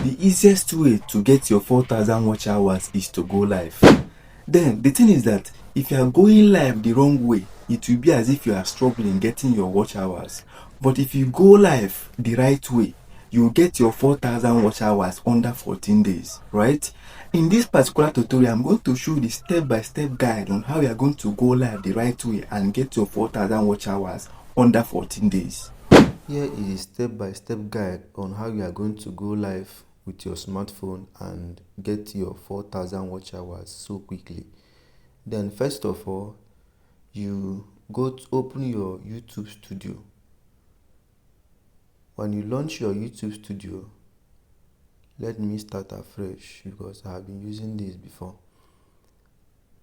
the easiest way to get your 4,000 watch hours is to go live. Then the thing is that if you are going live the wrong way, it will be as if you are struggling getting your watch hours. But if you go live the right way, you will get your 4,000 watch hours under 14 days, right? In this particular tutorial, I'm going to show the step-by-step guide on how you are going to go live the right way and get your 4,000 watch hours under 14 days. Here is a step-by-step guide on how you are going to go live with your smartphone and get your 4,000 watch hours so quickly. Then first of all, you go to open your YouTube studio. When you launch your YouTube studio, let me start afresh because I have been using this before.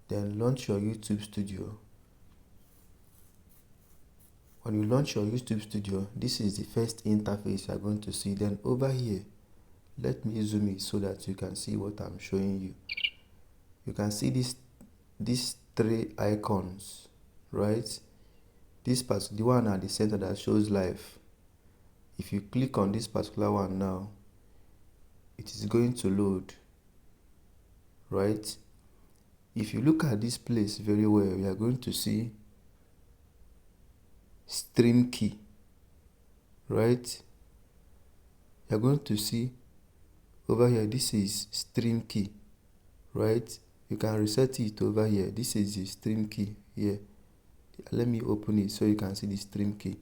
Then launch your YouTube studio. When you launch your YouTube studio, this is the first interface you are going to see. Then over here, let me zoom it so that you can see what I'm showing you. You can see these three icons, right? This part, the one at the center that shows live. If you click on this particular one now, it is going to load, right? If you look at this place very well, you are going to see stream key, right? You're going to see over here, this is stream key, right? You can reset it over here. This is the stream key here. Let me open it so you can see the stream key.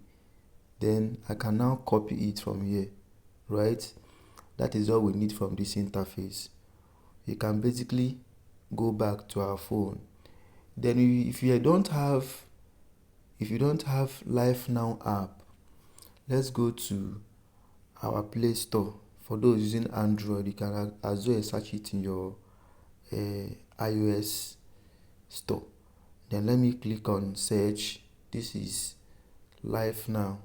Then I can now copy it from here, right? That is all we need from this interface. You can basically go back to our phone. Then if you don't have Live Now app, let's go to our Play Store. For those using Android, you can as well search it in your iOS store. Then let me click on search. This is Live Now.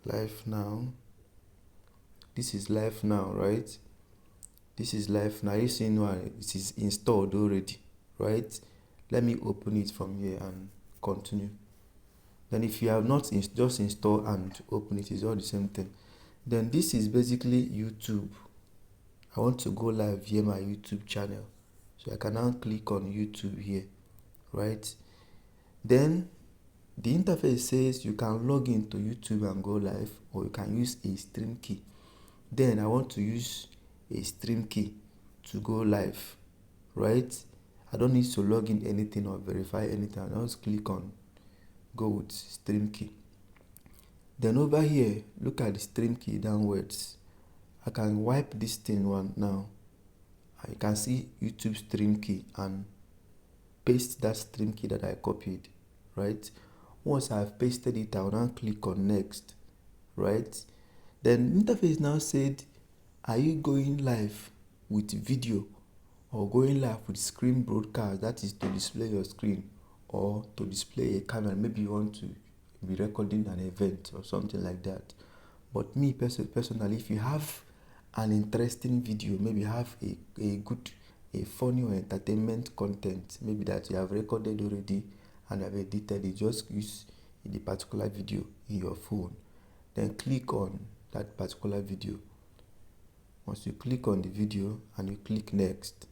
Live Now. This is Live Now, right? This is Live Now. You see now it is installed already, right? Let me open it from here and continue. Then if you have not just install and open it, it's all the same thing. Then this is basically YouTube. I want to go live via my YouTube channel, so I can now click on YouTube here, right? Then the interface says you can log into YouTube and go live, or you can use a stream key. Then I want to use a stream key to go live, right? I don't need to log in anything or verify anything. I'll just click on go with stream key. Then over here, look at the stream key downwards. I can wipe this thing one now. I can see YouTube stream key and paste that stream key that I copied, right? Once I've pasted it, I'll now click on next, right? Then interface now said, are you going live with video or going live with screen broadcast? That is to display your screen or to display a camera. Maybe you want to be recording an event or something like that. But me personally, if you have an interesting video, maybe have a good, a funny or entertainment content, maybe that you have recorded already and have edited it, just use the particular video in your phone. Then click on that particular video. Once you click on the video and you click next,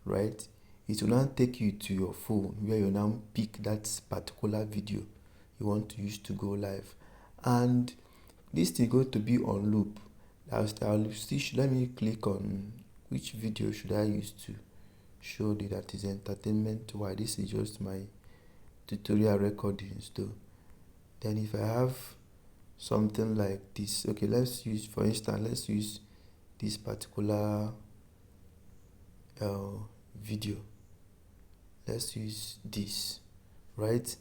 right, it will now take you to your phone where you now pick that particular video you want to use to go live, and this is going to be on loop. Let me click on which video should I use to show you that is entertainment. Why, this is just my tutorial recordings though. Then if I have something like this, okay, let's use, for instance, let's use this particular video. Let's use this, right?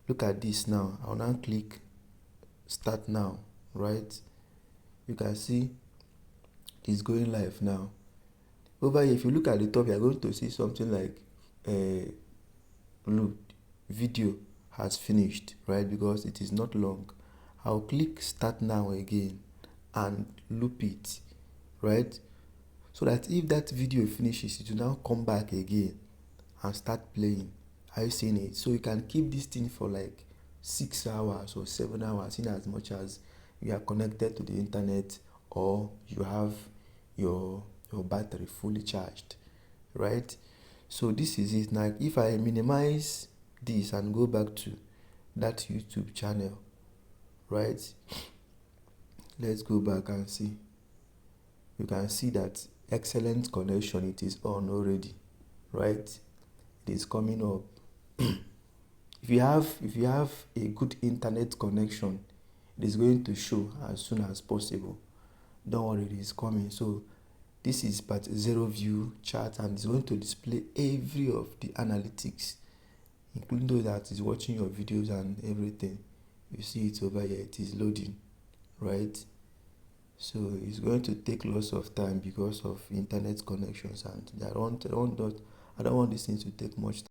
Look at this now. I'll now click start now, right? You can see it's going live now. Over here, if you look at the top, you're going to see something like look, video has finished, right? Because it is not long. I'll click start now again and loop it, right? So that if that video finishes, it will now come back again and start playing. Are you seeing it? So you can keep this thing for like 6 hours or 7 hours, in as much as you are connected to the internet or you have your battery fully charged, right? So this is it. Now if I minimize this and go back to that YouTube channel, right, let's go back and see. You can see that excellent connection, it is on already, right? It is coming up. If you have a good internet connection, it is going to show as soon as possible. Don't worry, it is coming. So this is part 0 view chart, and it's going to display every of the analytics, including those that is watching your videos and everything. You see it over here, it is loading, right? So it's going to take lots of time because of internet connections, and I don't want this thing to take much time.